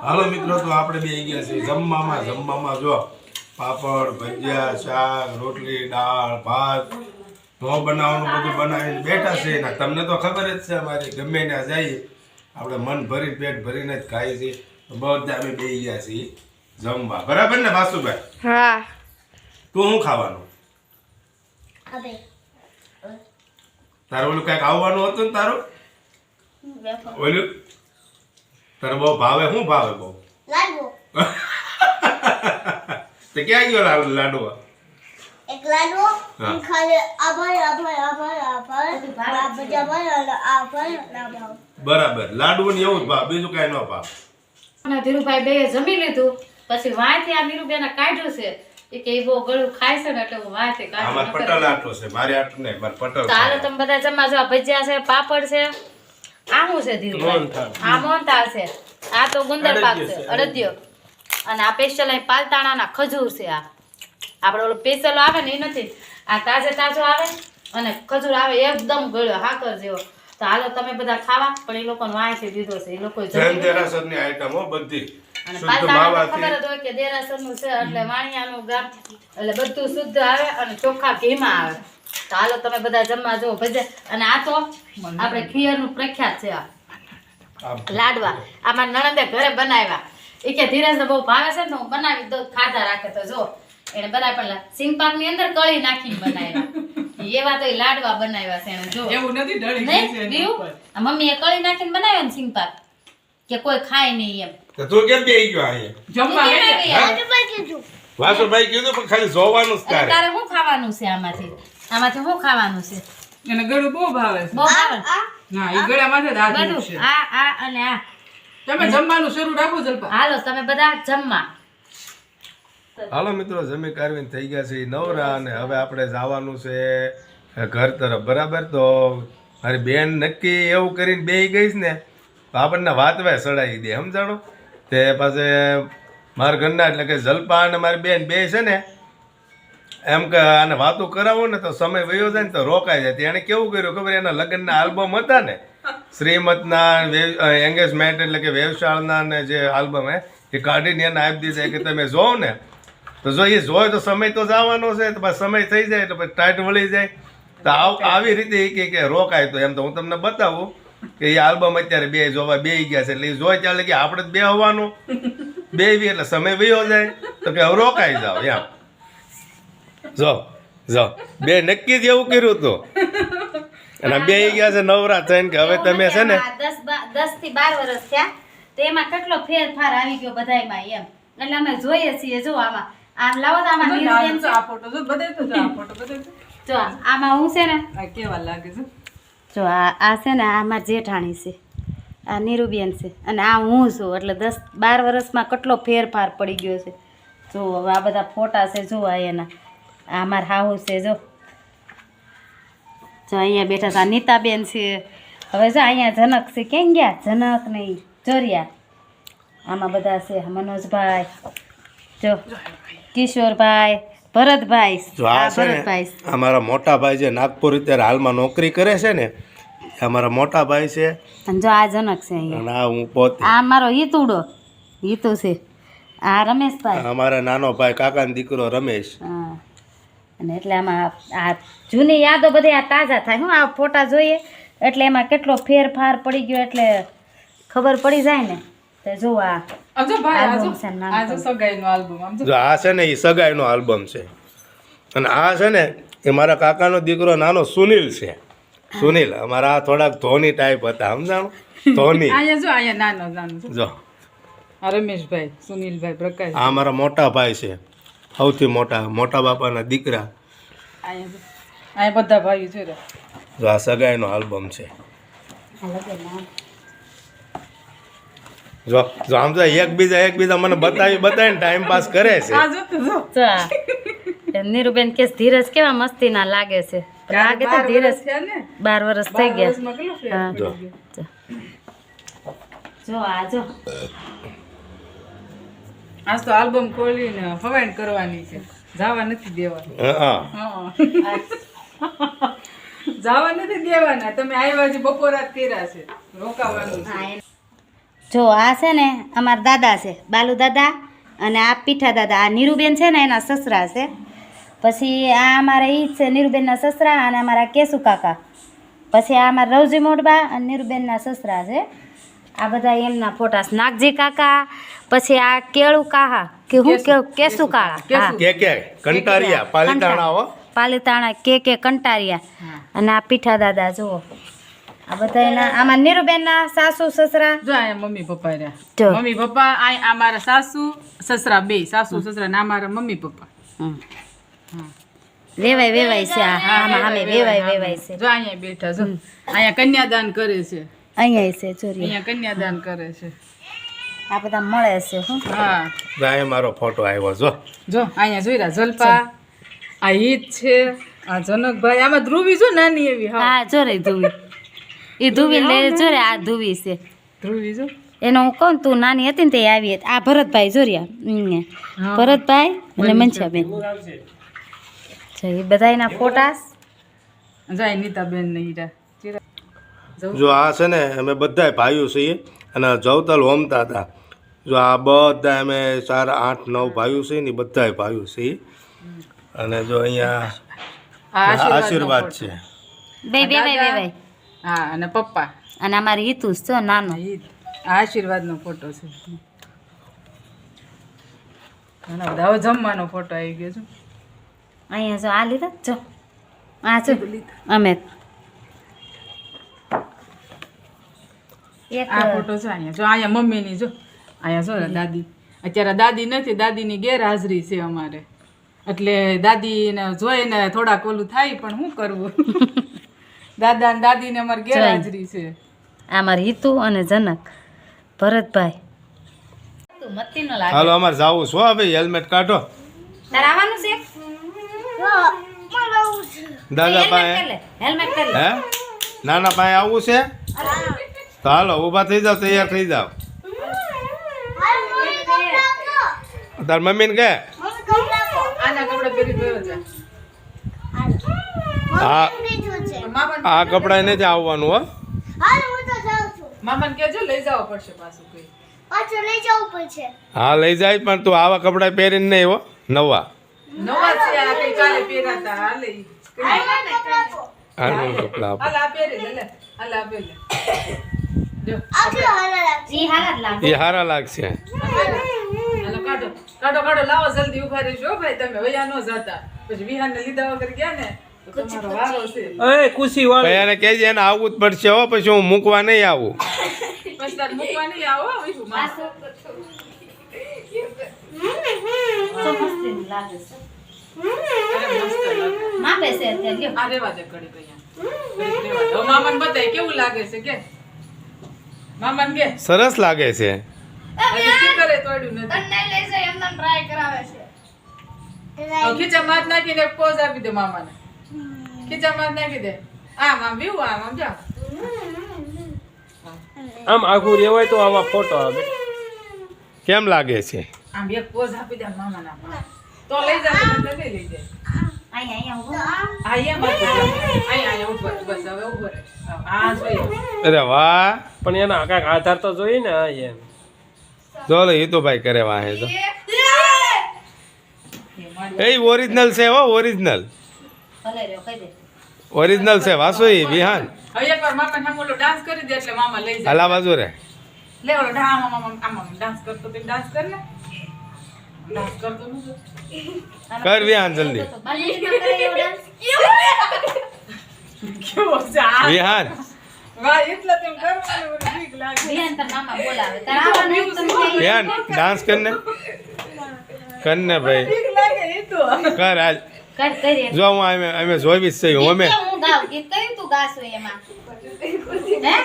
હાલો મિત્રો, તો આપણે બે ગયા છીએ જમવામાં જો પાપડ, ભજીયા, શાક, રોટલી, દાળ, ભાત બનાવવાનું બધું બનાવીને બેઠા છે. ને તમને તો ખબર જ છે, અમારી ગમે ત્યાં જઈએ આપણે મન ભરી પેટ ભરીને જ ખાઈએ છીએ. બધા અમે બે ગયા છીએ જમવા. બરાબર ને વાસુભાઈ? હા. તું શું ખાવાનું? તારું ઓલું કઈક આવવાનું હતું ને તારું ઓલું તારે બહુ ભાવે. શું ભાવે બહુ? લાડવો. તે ક્યાં ગયો લાડવા? એક લાડવો હા. ખાલી બરાબર, લાડુ ને એવું જ ભાવ, બીજું કઈ ન ભાવ. અને ધીરુભાઈ બે જમી લીધું પછી વાંથી આ નીરુબેને કાઢ્યું છે કે એ બહુ ગળું ખાય છે ને એટલે હું વાંથી અમાર કાઢ્યું પટલ આટલો છે, મારી આટલું નહીં, માર પટલ તો હાલો છે. તમે બધા જમવા જો. આ ભજીયા છે, પાપડ છે, આ શું છે ધીરુભાઈ? આ મોહનથાળ છે, આ તો ગુંદર પાક છે, અડદિયો, અને આ સ્પેશિયલ અહીં પાલતાણાના ખજૂર છે. આ આપણે ઓલો સ્પેશિયલ આવે ને એ નથી, આ તાજો આવે અને ખજૂર આવે એકદમ ગળ્યો હાકર જેવો. તો હાલો તમે બધા ખાવા. પણ એ લોકોને વાંચી દીધો છે, એ લોકો જૈન દેરાસરની આઈટમ હો બધી. અને શુદ્ધ પાલતાણા તો માવાથી. ખબર જ હોય કે દેરાસરનું છે એટલે વાણિયાનું ગામ એટલે બધું શુદ્ધ આવે અને ચોખ્ખા ઘીમાં આવે. તો હાલો તમે બધા જમવા જો ભજીયા. અને આ તો આપણે ખીયરનું પ્રખ્યાત છે. આ લાડવા આમાં નણંદે ઘરે બનાવ્યા. એ કે ધીરજને બહુ ભાવે છે ને હું બનાવી દઉં, ખાધા રાખે તો જો એને બનાવી. પણ સિંગપાક ની અંદર કળી નાખીને બનાવ્યા. એવા તો એ લાડવા બનાવ્યા છે એને જો. એવું નથી ડળી નહીં ગઈ છે બીજું? આ મમ્મીએ કળી નાખીને બનાવ્યા ને સિંગપાક કે કોઈ ખાય નહીં એમ. તો તું કેમ બેહી ગયો અહીંયા? જમવા કેમ ગયા? આવી યાર? વાસુભાઈ કીધું પણ ખાલી જોવાનું જ અને તારે. તારે શું ખાવાનું છે આમાંથી? આમાંથી શું ખાવાનું છે? એને ગળું બહુ ભાવે છે. બહુ ભાવે? ના, ઈ ગળામાં જ આધીન બધું છે. આ અને આ. તમે જમવાનું શરૂ રાખો જલપા. હાલો તમે બધા જમવા. હાલો મિત્રો, જમી કારવીને થઈ ગયા છે નવરા, અને હવે આપણે જવાનું છે ઘર તરફ. બરાબર, તો મારી બેન નક્કી એવું કરીને બેહી ગઈ ને તો આપણને વાતવાય સડાવી દે, સમજાણો? તે પાસે મારા ઘરના એટલે કે જલપા અને મારી બેન બે છે ને એમ કે આને વાતો કરાવો ને તો સમય વયો જાય ને તો રોકાઈ જાય. એણે કેવું કર્યું ખબર? એના લગ્નના આલ્બમ હતા ને, શ્રીમતના એંગેજમેન્ટ એટલે કે વેવશાળના ને જે આલ્બમ એ કાઢીને એને આપી દીધા કે તમે જોવો ને તો જો એ જોયો તો સમય તો જવાનો છે, તો પછી સમય થઈ જાય એટલે પછી ટાઈટ વળી જાય. તો આવી રીતે એ કે રોકાય. તો એમ તો હું તમને બતાવું કે એ આલ્બમ અત્યારે બે જોવા બેહી ગયા છે એટલે એ જોઈ ચાલે કે આપણે જ બે હોવાનું બેવી એટલે સમય વયો જાય તો કે હવે રોકાઈ જાઓ એમ. જો બે નક્કી જ એવું કર્યું હતું અને બે ગયા છે નવરા થઈને કે હવે તમે છે ને 10 થી 12 વર્ષ થયા તો એમાં કેટલો ફેરફાર આવી ગયો બધાયમાં એમ. એટલે અમે જોઈએ છીએ. જો આમાં આમ લાવો તો આમાં નીરુબેન છે. આ ફોટો જો બધાય તો જો આ ફોટો બધાય તો. જો આમાં હું છે ને આ કેવા લાગે છે? જો આ છે ને આ મારી જેઠાણી છે, આ નીરુબેન છે, અને આ હું છું. એટલે 10-12 વર્ષમાં કેટલો ફેરફાર પડી ગયો છે. જો હવે આ બધા ફોટા છે, જો આ એના. આ મારા હાહુ છે, જો અહીંયા બેઠા હતા નીતાબેન છે. હવે જો અહીંયા જનક છે. કેમ ગયા જનક નહીં ચોરિયા? આમાં બધા છે મનોજભાઈ, જો કિશોરભાઈ, ભરતભાઈ. જો આ છે ને ભરતભાઈ અમારા મોટા ભાઈ જે નાગપુર અત્યારે હાલમાં નોકરી કરે છે ને, અમારા મોટા ભાઈ છે. અને જો આ જનક છે અહીંયા. અને આ હું પોતે. આ મારો હિતુડો હિતુ છે. આ રમેશભાઈ. અમારા નાનો ભાઈ કાકાનો દીકરો રમેશ. હા. અને એટલે આમાં આ જૂની યાદો બધી આ તાજા થાય. હું આ ફોટા જોઈએ એટલે એમાં કેટલો ફેરફાર પડી ગયો એટલે ખબર પડી જાય ને. તો જો આ આમ જો ભાઈ, આ આલ્બમ જો છે આ જો નાનકડું. સગાઈનો આલ્બમ. આમ જો જો આ છે ને એ સગાઈનો આલ્બમ છે, અને આ છે ને એ મારા કાકાનો દીકરો નાનો સુનિલ છે. સુનિલ અમારા થોડાક ધોની ટાઈપ હતા, સમજાણું? ધોની. અહીંયા જો અહીંયા નાનો નાનો જો. જો આ રમેશભાઈ, સુનિલભાઈ, પ્રકાશ. આ મારા મોટા ભાઈ છે, સૌથી મોટા બાપાના દીકરા. અહીંયા જો અહીંયા બધા ભાઈઓ છે રે. જો આ સગાઈનો આલ્બમ છે. જો જો આમ તો એકબીજા મને બતાવીને ટાઈમ પાસ કરે છે. આ જો તો જો. જો આ નીરુબેન કે ધીરજ કેવા મસ્તીના લાગે છે. લાગે તો 12 ધીરજ વર્ષ થયા ને? 12 વર્ષ થઈ 12 ગયા. વર્ષમાં કેટલો ફેર હા. પડી ગયો. જો આ જો આજ તો આલ્બમ ખોલીને ફવાઈન કરવાની છે. જવા નથી દેવાની. હા હા. જવા નથી દેવાના. તમે આવ્યા છે બપોરા જ કર્યા છે, રોકાવાનું છે. જો આ છે ને અમારા દાદા છે, બાલુ દાદા, અને આ પીઠા દાદા. આ નીરુબેન છે ને એના સસરા છે. પછી આ અમારા ઈ જ છે નીરુબેનના સસરા, અને અમારા કેસુ કાકા. પછી આ અમારા રવજી મોડબા અને નીરુબેનના સસરા છે. આ બધા એમના ફોટા. નાગજી કાકા, પછી આ કેળુ કાહા કે હું કેસુ કાળા, હા કે કંટારિયા પાલીતાણા હો, પાલીતાણા કે કંટારિયા. અને આ પીઠા દાદા જુઓ. આ બધા એના આમાં નીરુબેનના સાસુ સસરા. જો અહીંયા મમ્મી પપ્પા જો. રહ્યા. મમ્મી પપ્પા આ મારા સાસુ સસરા, બે સાસુ સસરા ને આ મારા મમ્મી પપ્પા. વેવાય છે. આમાં સામે વેવાય છે. જો અહીંયા બેઠા જો. અહીંયા કન્યાદાન કરે છે. અહીંયા છે ચોરી. અહીંયા કન્યાદાન કરે છે. આ બધા મળે છે હું. હા જાય મારો ફોટો આવ્યો જો. જો અહીંયા જોઈ રહ્યા જલપા, આ હિત છે, આ જનકભાઈ, આમાં ધ્રુવી જો નાની એવી. હા જોરે ધુવી. એ ધુવી લઈ જોરે. આ ધુવી છે ધ્રુવી જો. એનો હું કહું તું નાની હતી ને તે આવી હતી. આ ભરતભાઈ જોરિયા, ભરતભાઈ અને મનસાબેન. એ બધા એના ફોટા. જાય નીતાબેન ને હીરા. જો આ છે ને અમે બધા ભાઈઓ છીએ અને જવતલ હોમતા હતા. જો આ બધા અમે 4, 8, 9 ભાઈઓ છીએ ને બધા ભાઈઓ છીએ. અને જો અહીંયા આશીર્વાદ છે. બે વેવાય. હા અને પપ્પા. અને અમારી હિતુસ છો નાનો. આ આશીર્વાદ નો ફોટો છે. ઘણા બધા. હવે જમવાનો ફોટો આવી ગયો છે. અહીંયા જો આ લીધા જો. આ જો અમે એક આ ફોટો છે અહીંયા જો. અહીંયા મમ્મીની જો. અહીંયા જો દાદી. અત્યારે દાદી નથી, દાદીની ગેરહાજરી છે અમારે. એટલે દાદીને જોઈને થોડાક ઓલું થાય, પણ શું કરવું. દાદા ને દાદીને અમારે ગેરહાજરી છે. આ મારી હિતુ અને જનક ભરતભાઈ. તું મતી ન લાગે. હાલો અમારે જાવું છો હવે. હેલ્મેટ કાઢો. તારે આવવાનું છે? દાદા પાસે હેલ્મેટ કરી લે. હે નાના પાસે આવવું છે તો હાલો ઊભા થઈ જાવ, તૈયાર થઈ જાવ. તાર મમ્મીને કહે આના કપડા પહેરી ગયો છે. હા આ કપડા નથી આવવાનું હો. મામાને કહેજો લઈ જવા પડશે પાછું કોઈ. હા લઈ જાય પણ તું આવા કપડા પહેરીને નહીં હો, નવા. નવા છે આ, કઈ કાલે પહેરાતા. હાલે ઈ. હાલ કપડા આપો. હાલ આ પહેરી લે લે. હાલ આ પહેરી લે. જો ઈ હાલત લાગે. એ સારા લાગશે. હાલો કાઢો કાઢો કાઢો. લાવો જલ્દી ઉભા રહેજો ભાઈ. તમે વયા ન જાતા. પછી વિહાનને લીધા વગર ગયા ને તો તમારો વારો છે. ભાઈ એને કહેજે એને આવવું જ પડશે હો, પછી હું મૂકવા નહીં આવું. પછી તાર મૂકવા નહીં આવો વિહુ માં. મસ્તી લાગે છે. અરે મસ્ત લાગે. માપે છે અત્યારે લ્યો. આ રેવા દે કડી કયા. હવે મામાને બતાય કેવું લાગે છે કે. મામાને કે સરસ લાગે છે. હજી સ્ટીકરે તોડ્યું નથી. હવે ખીચા માથ નાખીને પોઝ આપી દે મામાને. ખીચા માથ નાખી દે. આમ આમ વ્યૂ આમ જા. આમ આખું રેવાય તો આમાં ફોટો આવે. કેમ લાગે છે? આમ એક પોઝ આપી દે મામાને. તો લઈ જાય તો મને લઈ જાય. અહીંયા ઉભો. આ એમ જ અહીંયા ઉપર બસ હવે ઉભો રહે. આ જોઈએ. અરે વાહ. પણ એના કાંઈક આધાર તો જોઈએ ને. હા એમ જો લે તો ભાઈ કરે વાહે તો એ ઓરિજિનલ છે હો, ઓરિજિનલ ભલે રહ્યો કહી દે. ઓરિજિનલ છે વાસુઈ વિહાન. હવે એકવાર મામાને આમ ઓલો ડાન્સ કરી દે એટલે મામા લઈ જાય. હાલા બાજુ રે. લે ઓલો આમ ડાન્સ કરતો તો ડાન્સ કર ને. ડાન્સ કરતો નથી. કર વિહાન જલ્દી. બાલીમાં કરે એવો ડાન્સ. કેવો છે આ? વિહાન વાહ એટલા તેમ કરવાનું મને બીક લાગે. વિહાન તાર મામા બોલાવે. તાર આવવાનું તો નહીં. વિહાન ડાન્સ કરને ભાઈ બીક લાગે એ તો. કર આજ. કર કરી. જો હું અમે જોઈ છે અમે હું ગાવ ગીત કયું તું ગાશો એમાં. હે?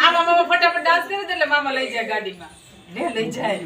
આ મામા ફટાફટ ડાન્સ કરી દે એટલે મામા લઈ જાય ગાડીમાં. લે લઈ જાય.